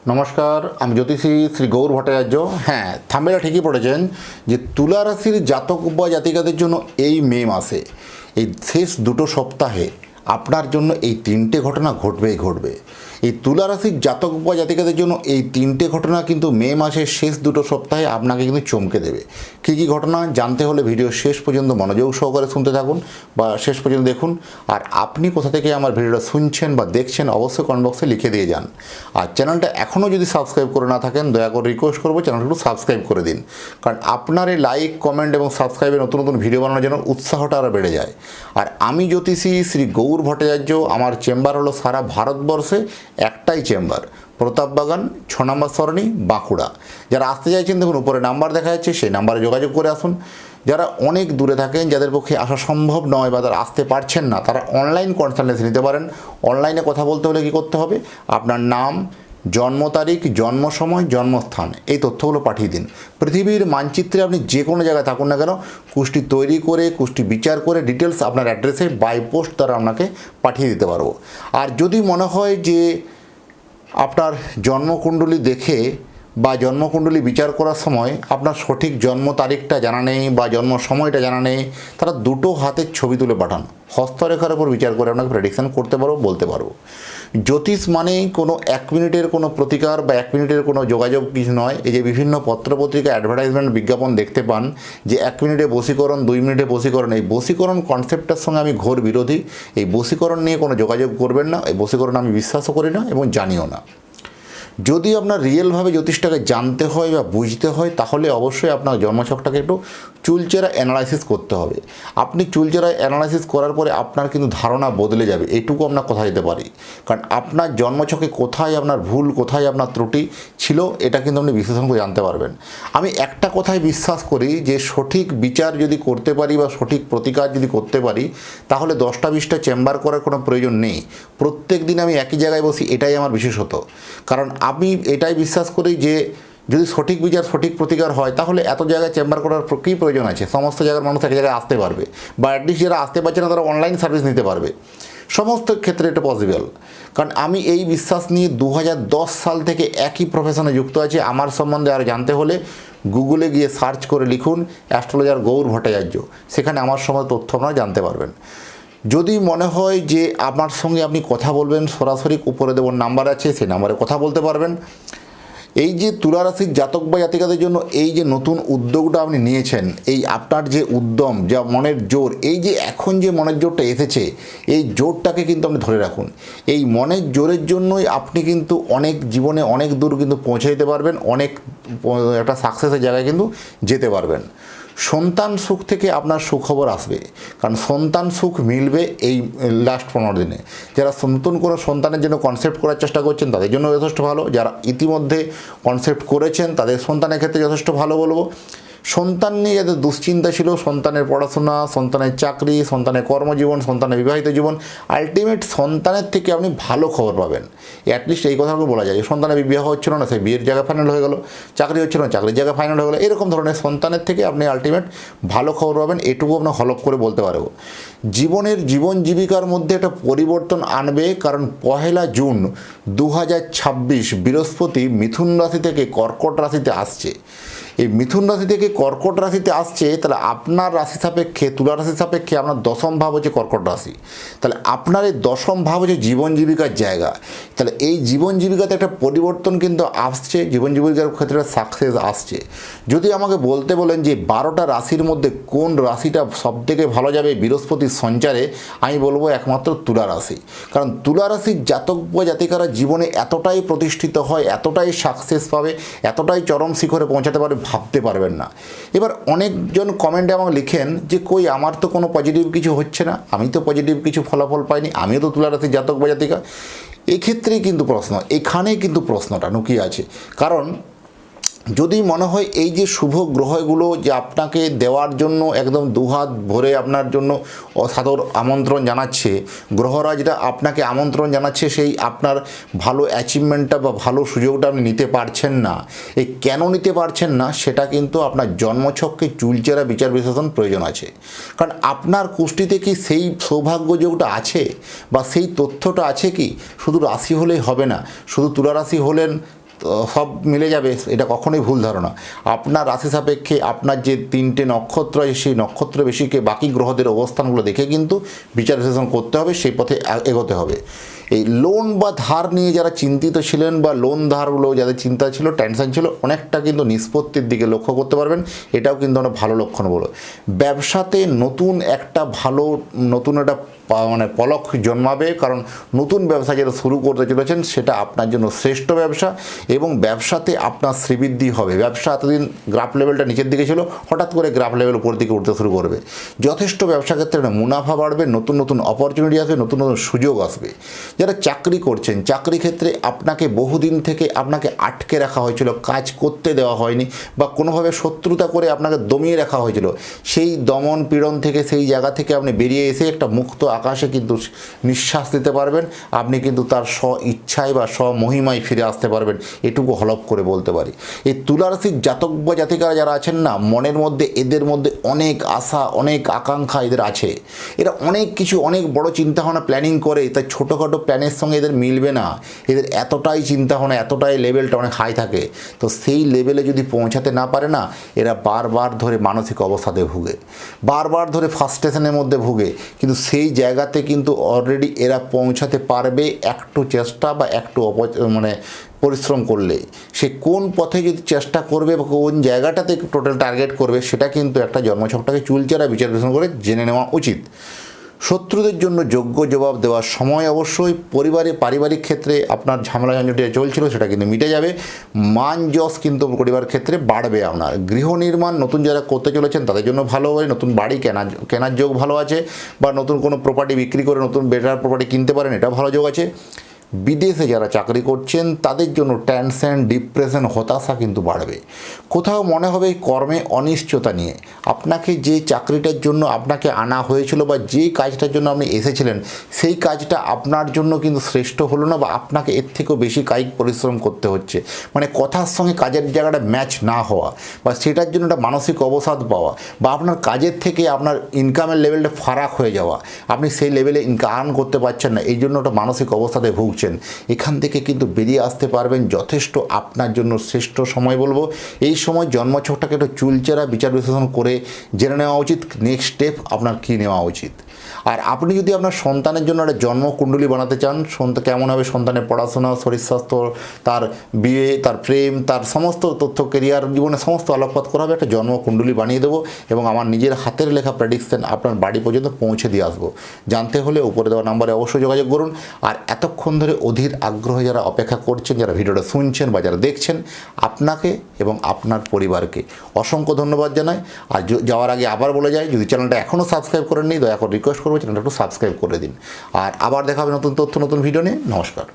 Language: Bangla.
নমস্কার, আমি জ্যোতিষী শ্রী গৌর ভট্টাচার্য। হ্যাঁ, থাম্বনেলে ঠিকই পড়েছেন যে তুলা রাশির জাতক বা জাতিকাদের জন্য এই মে মাসে এই শেষ দুটো সপ্তাহে আপনার জন্য এই তিনটে ঘটনা ঘটবেই ঘটবে। এই তুলা রাশির জাতক বা জাতিকাদের জন্য এই তিনটে ঘটনা কিন্তু মে মাসের শেষ দুটো সপ্তাহে আপনাকে কিন্তু চমকে দেবে। কী কী ঘটনা জানতে হলে ভিডিও শেষ পর্যন্ত মনোযোগ সহকারে শুনতে থাকুন বা শেষ পর্যন্ত দেখুন। আর আপনি কোথা থেকে আমার ভিডিওটা শুনছেন বা দেখছেন অবশ্যই কমেন্ট বক্সে লিখে দিয়ে যান। আর চ্যানেলটা এখনও যদি সাবস্ক্রাইব করে না থাকেন দয়া করে রিকোয়েস্ট করবো চ্যানেলটা একটু সাবস্ক্রাইব করে দিন, কারণ আপনার এই লাইক কমেন্ট এবং সাবস্ক্রাইবে নতুন নতুন ভিডিও বানানোর জন্য উৎসাহটা আরও বেড়ে যায়। আর আমি জ্যোতিষী শ্রী গৌর ভট্টাচার্য, আমার চেম্বার হলো সারা ভারতবর্ষে একটাই চেম্বার, প্রতাপবাগান 6 নম্বর সরণি, বাঁকুড়া। যারা আসতে চাইছেন দেখুন উপরে নাম্বার দেখা যাচ্ছে, সেই নাম্বারে যোগাযোগ করে আসুন। যারা অনেক দূরে থাকেন, যাদের পক্ষে আসা সম্ভব নয় বা তারা আসতে পারছেন না, তারা অনলাইন কনসালটেন্সি নিতে পারেন। অনলাইনে কথা বলতে হলে কী করতে হবে, আপনার নাম, জন্ম তারিখ, জন্ম সময়, জন্মস্থান এই তথ্যগুলো পাঠিয়ে দিন। পৃথিবীর মানচিত্রে আপনি যে কোনো জায়গায় থাকুন না কেন, কুষ্টি তৈরি করে কুষ্টি বিচার করে ডিটেলস আপনার অ্যাড্রেসে বাই পোস্ট দ্বারা আপনাকে পাঠিয়ে দিতে পারবো। আর যদি মনে হয় যে আপনার জন্মকুণ্ডলী দেখে বা জন্মকুণ্ডলী বিচার করার সময় আপনার সঠিক জন্ম তারিখটা জানা নেই বা জন্ম সময়টা জানা নেই, তারা দুটো হাতের ছবি তুলে পাঠান। হস্তরেখার উপর বিচার করে আপনাকে প্রেডিকশান করতে পারবো, বলতে পারবো। জ্যোতিষ মানেই কোনো 1 মিনিটের কোনো প্রতিকার বা 1 মিনিটের কোনো যোগাযোগ কিছু নয়। এই যে বিভিন্ন পত্রপত্রিকা অ্যাডভার্টাইজমেন্ট বিজ্ঞাপন দেখতে পান যে 1 মিনিটে বশীকরণ, 2 মিনিটে বশীকরণ, এই বশীকরণ কনসেপ্টটার সঙ্গে আমি ঘোর বিরোধী। এই বশীকরণ নিয়ে কোনো যোগাযোগ করবেন না, এই বশীকরণ আমি বিশ্বাসও করি না এবং জানিও না। যদি আপনার রিয়েলভাবে জ্যোতিষটাকে জানতে হয় বা বুঝতে হয়, তাহলে অবশ্যই আপনার জন্মছকটাকে একটু চুলচেরা অ্যানালাইসিস করতে হবে। আপনি চুলচেরা অ্যানালাইসিস করার পরে আপনার কিন্তু ধারণা বদলে যাবে, এটুকু আপনার কথা দিতে পারি। কারণ আপনার জন্মছকে কোথায় আপনার ভুল, কোথায় আপনার ত্রুটি ছিল, এটা কিন্তু আপনি বিশ্লেষণ করে জানতে পারবেন। আমি একটা কথাই বিশ্বাস করি যে সঠিক বিচার যদি করতে পারি বা সঠিক প্রতিকার যদি করতে পারি, তাহলে 10টা 20টা চেম্বার করার কোনো প্রয়োজন নেই। প্রত্যেক দিন আমি একই জায়গায় বসি, এটাই আমার বিশেষত। কারণ আমি এটাই বিশ্বাস করি যে যদি সঠিক বিচার সঠিক প্রতিকার হয়, তাহলে এত জায়গায় চেম্বার করার কী প্রয়োজন আছে। সমস্ত জায়গার মানুষ এক জায়গায় আসতে পারবে, বা অ্যাটলিস্ট যারা আসতে পারছে না তারা অনলাইন সার্ভিস নিতে পারবে। সমস্ত ক্ষেত্রে এটা পসিবল। কারণ আমি এই বিশ্বাস নিয়ে 2010 সাল থেকে একই প্রফেশনে যুক্ত আছি। আমার সম্বন্ধে আর জানতে হলে গুগলে গিয়ে সার্চ করে লিখুন অ্যাস্ট্রোলজার গৌর ভট্টাচার্য, সেখানে আমার সম্বন্ধে তথ্য আপনারা জানতে পারবেন। যদি মনে হয় যে আমার সঙ্গে আপনি কথা বলবেন, সরাসরি উপরে দেওয়ার নাম্বার আছে, সেই নাম্বারে কথা বলতে পারবেন। এই যে তুলা রাশির জাতক বা জাতিকাদের জন্য এই যে নতুন উদ্যোগটা আপনি নিয়েছেন, এই আপনার যে উদ্যম, যা মনের জোর, এই যে এখন যে মনের জোরটা এসেছে, এই জোরটাকে কিন্তু আপনি ধরে রাখুন। এই মনের জোরের জন্যই আপনি কিন্তু অনেক জীবনে অনেক দূর কিন্তু পৌঁছে যেতে পারবেন, অনেক একটা সাকসেসের জায়গায় কিন্তু যেতে পারবেন। সন্তান সুখ থেকে আপনার সুখবর আসবে, কারণ সন্তান সুখ মিলবে এই লাস্ট 15 দিনে। যারা নতুন কোনো সন্তানের জন্য কনসেপ্ট করার চেষ্টা করছেন তাদের জন্য যথেষ্ট ভালো, যারা ইতিমধ্যে কনসেপ্ট করেছেন তাদের সন্তানের ক্ষেত্রে যথেষ্ট ভালো বলবো। সন্তান নিয়ে যাদের দুশ্চিন্তা ছিল, সন্তানের পড়াশোনা, সন্তানের চাকরি, সন্তানের কর্মজীবন, সন্তানের বিবাহিত জীবন, আলটিমেট সন্তানের থেকে আপনি ভালো খবর পাবেন। অ্যাটলিস্ট এই কথাগুলো বলা যায় যে সন্তানের বিবাহ হচ্ছিল না, সেই বিয়ের জায়গা ফাইনাল হয়ে গেল, চাকরি হচ্ছিল না, চাকরির জায়গা ফাইনাল হয়ে গেলো, এরকম ধরনের সন্তানের থেকে আপনি আলটিমেট ভালো খবর পাবেন, এটুকু আপনার হলপ করে বলতে পারবো। জীবনের জীবন জীবিকার মধ্যে একটা পরিবর্তন আনবে, কারণ 1 জুন 2026 বৃহস্পতি মিথুন রাশি থেকে কর্কট রাশিতে আসছে। এই মিথুন রাশি থেকে কর্কট রাশিতে আসছে, তাহলে আপনার রাশি সাপেক্ষে, তুলা রাশি সাপেক্ষে আপনার 10ম ভাব হচ্ছে কর্কট রাশি। তাহলে আপনার এই 10ম ভাব হচ্ছে জীবন জীবিকার জায়গা। তাহলে এই জীবন জীবিকাতে একটা পরিবর্তন কিন্তু আসছে, জীবন জীবিকার ক্ষেত্রে সাকসেস আসছে। যদি আমাকে বলতে বলেন যে 12টা রাশির মধ্যে কোন রাশিটা সবথেকে ভালো যাবে বৃহস্পতির সঞ্চারে, আমি বলবো একমাত্র তুলা রাশি। কারণ তুলা রাশির জাতক বা জাতিকারা জীবনে এতটাই প্রতিষ্ঠিত হয়, এতটাই সাকসেস পাবে, এতটাই চরম শিখরে পৌঁছাতে পারে, ভাবতে পারবেন না। এবার অনেকজন কমেন্টে আমাকে লিখেন যে কই আমার তো কোনো পজিটিভ কিছু হচ্ছে না, আমি তো পজিটিভ কিছু ফলাফল পাইনি, আমিও তো তুলা রাশির জাতক বা জাতিকা। এক্ষেত্রেই কিন্তু প্রশ্ন, এখানেই কিন্তু প্রশ্নটা লুকিয়ে আছে। কারণ যদি মনে হয় এই যে শুভ গ্রহগুলো যে আপনাকে দেওয়ার জন্য একদম দুহাত ভরে আপনার জন্য সাদর আমন্ত্রণ জানাচ্ছে, গ্রহরাজরা আপনাকে আমন্ত্রণ জানাচ্ছে, সেই আপনার ভালো অ্যাচিভমেন্টটা বা ভালো সুযোগটা আপনি নিতে পারছেন না, এই কেন নিতে পারছেন না সেটা কিন্তু আপনার জন্মছককে চুলচেরা বিচার বিশ্লেষণ প্রয়োজন আছে। কারণ আপনার কুষ্টিতে কি সেই সৌভাগ্য যোগটা আছে বা সেই তথ্যটা আছে কি? শুধু রাশি হলেই হবে না, শুধু তুলা রাশি হলেন সব মিলে যাবে, এটা কখনোই ভুল ধারণা। আপনার রাশি সাপেক্ষে আপনার যে 3টে নক্ষত্র আছে সেই নক্ষত্র বেশিকে বাকি গ্রহদের অবস্থানগুলো দেখে কিন্তু বিচার বিশ্লেষণ করতে হবে, সেই পথে এগোতে হবে। এই লোন বা ধার নিয়ে যারা চিন্তিত ছিলেন বা লোন ধারগুলো যাদের চিন্তা ছিল, টেনশন ছিল, অনেকটা কিন্তু নিষ্পত্তির দিকে লক্ষ্য করতে পারবেন, এটাও কিন্তু একটা ভালো লক্ষণ বলো। ব্যবসাতে নতুন একটা পলক জন্মাবে, কারণ নতুন ব্যবসা যেটা শুরু করতে চলেছেন সেটা আপনার জন্য শ্রেষ্ঠ ব্যবসা এবং ব্যবসাতে আপনার শ্রীবৃদ্ধি হবে। ব্যবসা এতদিন গ্রাফ লেভেলটা নিচের দিকে ছিল, হঠাৎ করে গ্রাফ লেভেল উপর দিকে উঠতে শুরু করবে। যথেষ্ট ব্যবসা ক্ষেত্রে মুনাফা বাড়বে, নতুন নতুন অপরচুনিটি আসবে, নতুন নতুন সুযোগ আসবে। যারা চাকরি করছেন, চাকরি ক্ষেত্রে আপনাকে বহুদিন থেকে আপনাকে আটকে রাখা হয়েছিল, কাজ করতে দেওয়া হয়নি বা কোনোভাবে শত্রুতা করে আপনাকে দমিয়ে রাখা হয়েছিল, সেই দমন পীড়ন থেকে, সেই জায়গা থেকে আপনি বেরিয়ে এসে একটা মুক্ত আকাশে কিন্তু নিঃশ্বাস দিতে পারবেন। আপনি কিন্তু তার স্ব ইচ্ছায় বা স্বমহিমায় ফিরে আসতে পারবেন, এটুকু হলফ করে বলতে পারি। এই তুলা রাশির জাতক বা জাতিকারা যারা আছেন না, মনের মধ্যে এদের মধ্যে অনেক আশা, অনেক আকাঙ্ক্ষা এদের আছে। এরা অনেক কিছু, অনেক বড় চিন্তাভাবনা প্ল্যানিং করে, তাই ছোটোখাটো প্ল্যানের সঙ্গে এদের মিলবে না। এদের এতটাই চিন্তাভাবনা, এতটাই লেভেলটা অনেক হাই থাকে, তো সেই লেভেলে যদি পৌঁছাতে না পারে না, এরা বারবার ধরে মানসিক অবসাদে ভুগে, বারবার ধরে ফ্রাস্ট্রেশনের মধ্যে ভুগে। কিন্তু সেই জায়গাতে কিন্তু অলরেডি এরা পৌঁছাতে পারবে একটু চেষ্টা বা একটু পরিশ্রম করলে। সে কোন পথে যদি চেষ্টা করবে বা কোন জায়গাটাতে টোটাল টার্গেট করবে, সেটা কিন্তু একটা জন্মছকটাকে চুলচেরা বিচার বিশ্লেষণ করে জেনে নেওয়া উচিত। শত্রুদের জন্য যোগ্য জবাব দেওয়ার সময় অবশ্যই। পারিবারিক ক্ষেত্রে আপনার ঝামেলা ঝঞ্ঝাটি চলছিল সেটা কিন্তু মিটে যাবে। মান যশ কিন্তু পরিবার ক্ষেত্রে বাড়বে। আপনার গৃহ নির্মাণ নতুন যারা করতে চলেছেন তাদের জন্য ভালো হবে। নতুন বাড়ি কেনার যোগ ভালো আছে, বা নতুন কোনো প্রপার্টি বিক্রি করে নতুন বেটার প্রপার্টি কিনতে পারেন, এটা ভালো যোগ আছে। বিদেশে যারা চাকরি করছেন তাদের জন্য টেনশন, ডিপ্রেশন, হতাশা কিন্তু বাড়বে। কোথাও মনে হবে কর্মে অনিশ্চয়তা নিয়ে, আপনাকে যে চাকরিটার জন্য আপনাকে আনা হয়েছিল বা যে কাজটার জন্য আপনি এসেছিলেন, সেই কাজটা আপনার জন্য কিন্তু শ্রেষ্ঠ হলো না, বা আপনাকে এর থেকেও বেশি কায়িক পরিশ্রম করতে হচ্ছে। কথার সঙ্গে কাজের জায়গাটা ম্যাচ না হওয়া, বা সেটার জন্য একটা মানসিক অবসাদ পাওয়া, বা আপনার কাজের থেকে আপনার ইনকামের লেভেলটা ফারাক হয়ে যাওয়া, আপনি সেই লেভেলে আর্ন করতে পারছেন না, এই জন্য একটা মানসিক অবস্থাতে ভুগছেন। এখান থেকে কিন্তু বেরিয়ে আসতে পারবেন, যথেষ্ট আপনার জন্য শ্রেষ্ঠ সময় বলবো। এই সময় জন্মছকটাকে একটু চুলচেরা বিচার বিশ্লেষণ করে জেনে নেওয়া উচিত নেক্সট স্টেপ আপনার কী নেওয়া উচিত। আর আপনি যদি আপনার সন্তানের জন্য একটা জন্মকুণ্ডলী বানাতে চান, কেমন হবে সন্তানের পড়াশোনা, শরীর স্বাস্থ্য, তার বিয়ে, তার প্রেম, তার সমস্ত তথ্য, কেরিয়ার, জীবনে সমস্ত আলোকপাত করা হবে, একটা জন্মকুণ্ডলী বানিয়ে দেবো এবং আমার নিজের হাতের লেখা প্রেডিকশন আপনার বাড়ি পর্যন্ত পৌঁছে দিয়ে আসবো। জানতে হলে উপরে দেওয়া নাম্বারে অবশ্যই যোগাযোগ করুন। আর এতক্ষণ ধরে অধীর আগ্রহে যারা অপেক্ষা করছেন, যারা ভিডিওটা শুনছেন বা যারা দেখছেন, আপনাকে এবং আপনার পরিবারকে অসংখ্য ধন্যবাদ জানাই। আর যাওয়ার আগে আবার বলে যাই, যদি চ্যানেলটা এখনও সাবস্ক্রাইব করেননি, দয়া করে রিকোয়েস্ট করবো চ্যানেলটা একটু সাবস্ক্রাইব করে দিন। আর আবার দেখা হবে নতুন তথ্য, নতুন ভিডিও নিয়ে। নমস্কার।